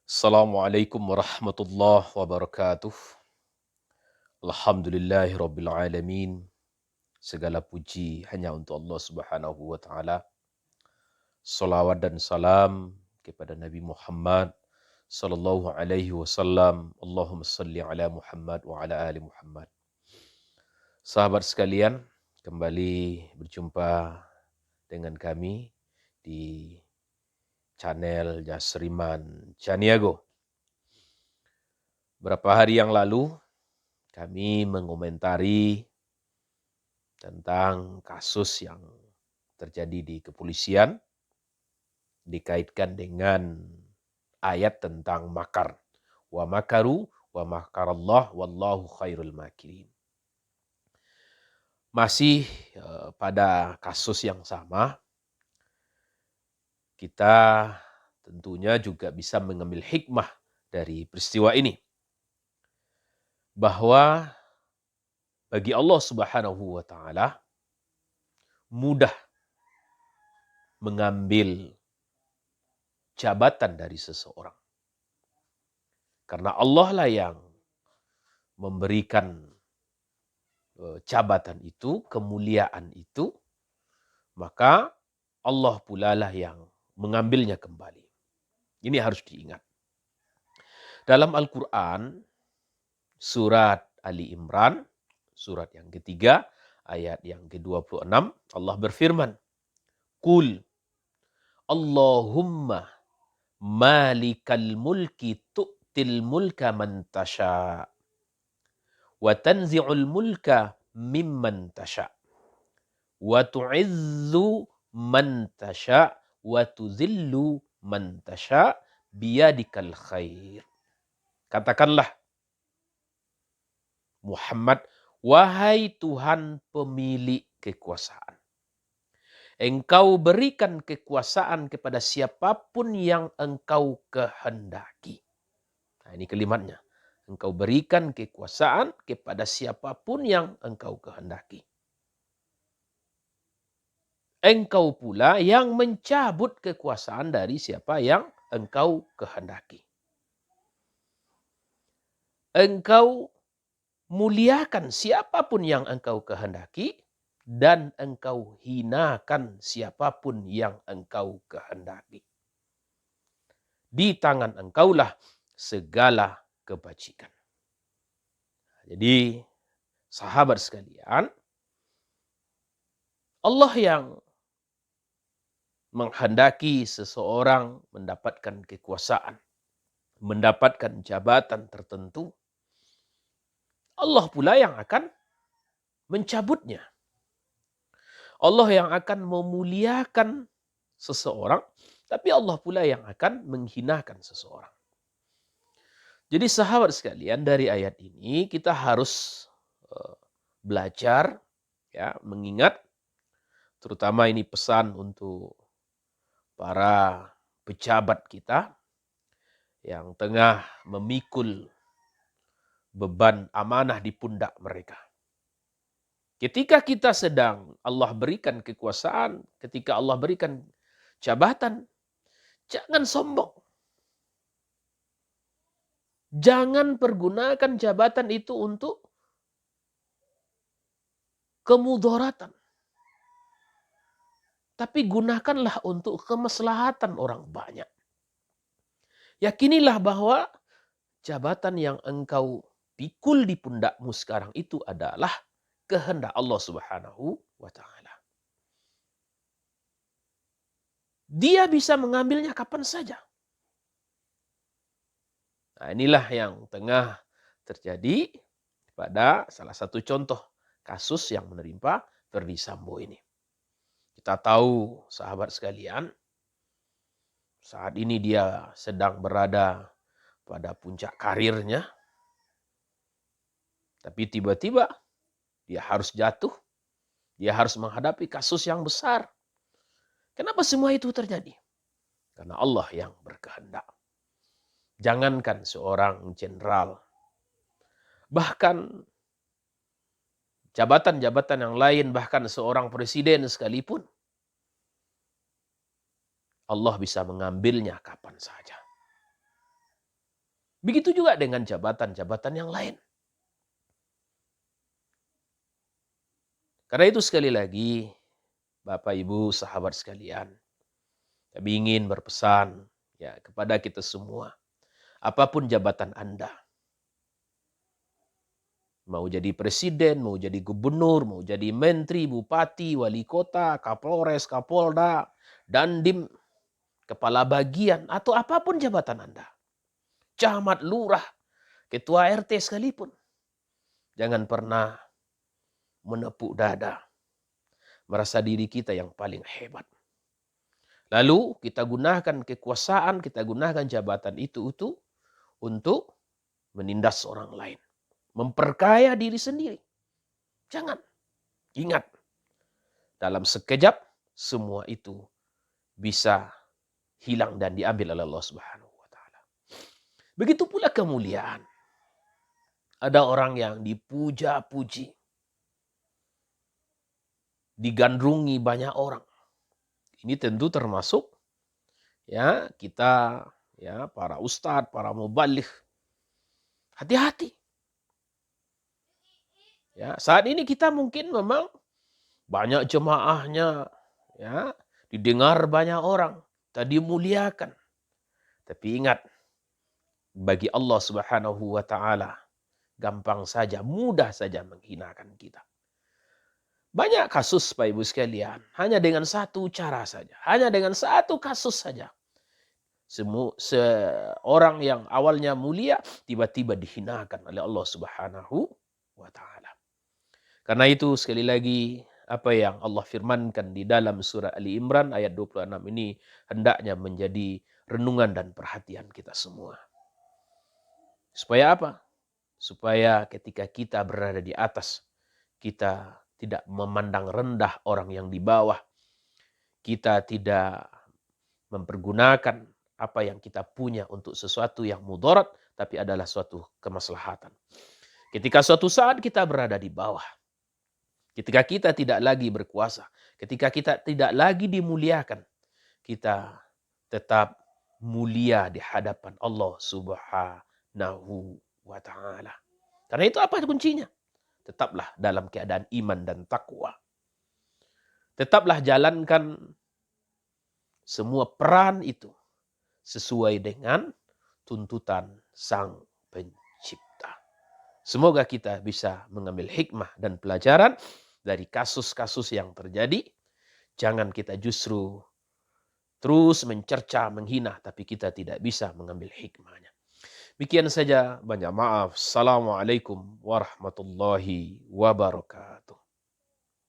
Assalamualaikum warahmatullahi wabarakatuh. Alhamdulillahirabbil alamin. Segala puji hanya untuk Allah Subhanahu wa taala. Salawat dan salam kepada Nabi Muhammad sallallahu alaihi wasallam. Allahumma salli ala Muhammad wa ala ali Muhammad. Sahabat sekalian, kembali berjumpa dengan kami di channel Jasriman Caniago. Berapa hari yang lalu kami mengomentari tentang kasus yang terjadi di kepolisian dikaitkan dengan ayat tentang makar. Wa makaru wa makarallah wallahu khairul makirin. Masih pada kasus yang sama, kita tentunya juga bisa mengambil hikmah dari peristiwa ini. Bahwa bagi Allah Subhanahu wa taala mudah mengambil jabatan dari seseorang. Karena Allah lah yang memberikan jabatan itu, kemuliaan itu, maka Allah pula lah yang mengambilnya kembali. Ini harus diingat. Dalam Al-Quran, surat Ali Imran, surat yang ketiga, ayat yang ke-26, Allah berfirman, Qul Allahumma malikal mulki tu'til mulka man tasha' wa tanzi'ul mulka mimman tasha' wa tu'izzu man tasha' wa tuzillu man tasha' biyadikal khair. Katakanlah Muhammad, wahai Tuhan pemilik kekuasaan. Engkau berikan kekuasaan kepada siapapun yang engkau kehendaki. Nah, ini kalimatnya. Engkau berikan kekuasaan kepada siapapun yang engkau kehendaki. Engkau pula yang mencabut kekuasaan dari siapa yang engkau kehendaki. Engkau muliakan siapapun yang engkau kehendaki, dan engkau hinakan siapapun yang engkau kehendaki. Di tangan engkaulah segala kebajikan. Jadi, sahabat sekalian, Allah yang menghendaki seseorang mendapatkan kekuasaan, mendapatkan jabatan tertentu, Allah pula yang akan mencabutnya. Allah yang akan memuliakan seseorang, tapi Allah pula yang akan menghinakan seseorang. Jadi sahabat sekalian, dari ayat ini kita harus belajar, ya, mengingat, terutama ini pesan untuk para pejabat kita yang tengah memikul beban amanah di pundak mereka. Ketika kita sedang Allah berikan kekuasaan, ketika Allah berikan jabatan, jangan sombong. Jangan pergunakan jabatan itu untuk kemudaratan. Tapi gunakanlah untuk kemaslahatan orang banyak. Yakinilah bahwa jabatan yang engkau pikul di pundakmu sekarang itu adalah kehendak Allah Subhanahu wa taala. Dia bisa mengambilnya kapan saja. Nah, inilah yang tengah terjadi pada salah satu contoh kasus yang menerima Verdi Sambo ini. Kita tahu, sahabat sekalian, saat ini dia sedang berada pada puncak karirnya, tapi tiba-tiba dia harus jatuh, dia harus menghadapi kasus yang besar. Kenapa semua itu terjadi? Karena Allah yang berkehendak. Jangankan seorang jenderal, bahkan jabatan-jabatan yang lain, bahkan seorang presiden sekalipun, Allah bisa mengambilnya kapan saja. Begitu juga dengan jabatan-jabatan yang lain. Karena itu sekali lagi, Bapak Ibu sahabat sekalian, kami ingin berpesan ya kepada kita semua, apapun jabatan Anda, mau jadi presiden, mau jadi gubernur, mau jadi menteri, bupati, wali kota, kapolres, kapolda, dandim, kepala bagian, atau apapun jabatan Anda. Camat, lurah, ketua RT sekalipun. Jangan pernah menepuk dada, merasa diri kita yang paling hebat. Lalu kita gunakan kekuasaan, kita gunakan jabatan itu untuk menindas orang lain. Memperkaya diri sendiri. Jangan. Ingat, dalam sekejap semua itu bisa hilang dan diambil oleh Allah Subhanahu wa taala. Begitu pula kemuliaan. Ada orang yang dipuja-puji, digandrungi banyak orang. Ini tentu termasuk ya kita ya para ustadz, para mubaligh. Hati-hati. Ya, saat ini kita mungkin memang banyak jemaahnya, ya, didengar banyak orang, tadi muliakan. Tapi ingat, bagi Allah Subhanahu wa taala gampang saja, mudah saja menghinakan kita. Banyak kasus Bapak Ibu sekalian, hanya dengan satu cara saja, hanya dengan satu kasus saja. Seorang yang awalnya mulia tiba-tiba dihinakan oleh Allah Subhanahu wa taala. Karena itu sekali lagi apa yang Allah firmankan di dalam surah Ali Imran ayat 26 ini hendaknya menjadi renungan dan perhatian kita semua. Supaya apa? Supaya ketika kita berada di atas, kita tidak memandang rendah orang yang di bawah. Kita tidak mempergunakan apa yang kita punya untuk sesuatu yang mudarat, tapi adalah suatu kemaslahatan. Ketika suatu saat kita berada di bawah, ketika kita tidak lagi berkuasa, ketika kita tidak lagi dimuliakan, kita tetap mulia di hadapan Allah Subhanahu wa taala. Karena itu apa kuncinya? Tetaplah dalam keadaan iman dan takwa. Tetaplah jalankan semua peran itu sesuai dengan tuntutan Sang Pencipta. Semoga kita bisa mengambil hikmah dan pelajaran dari kasus-kasus yang terjadi. Jangan kita justru terus mencerca, menghina, tapi kita tidak bisa mengambil hikmahnya. Demikian saja, banyak maaf. Assalamualaikum warahmatullahi wabarakatuh.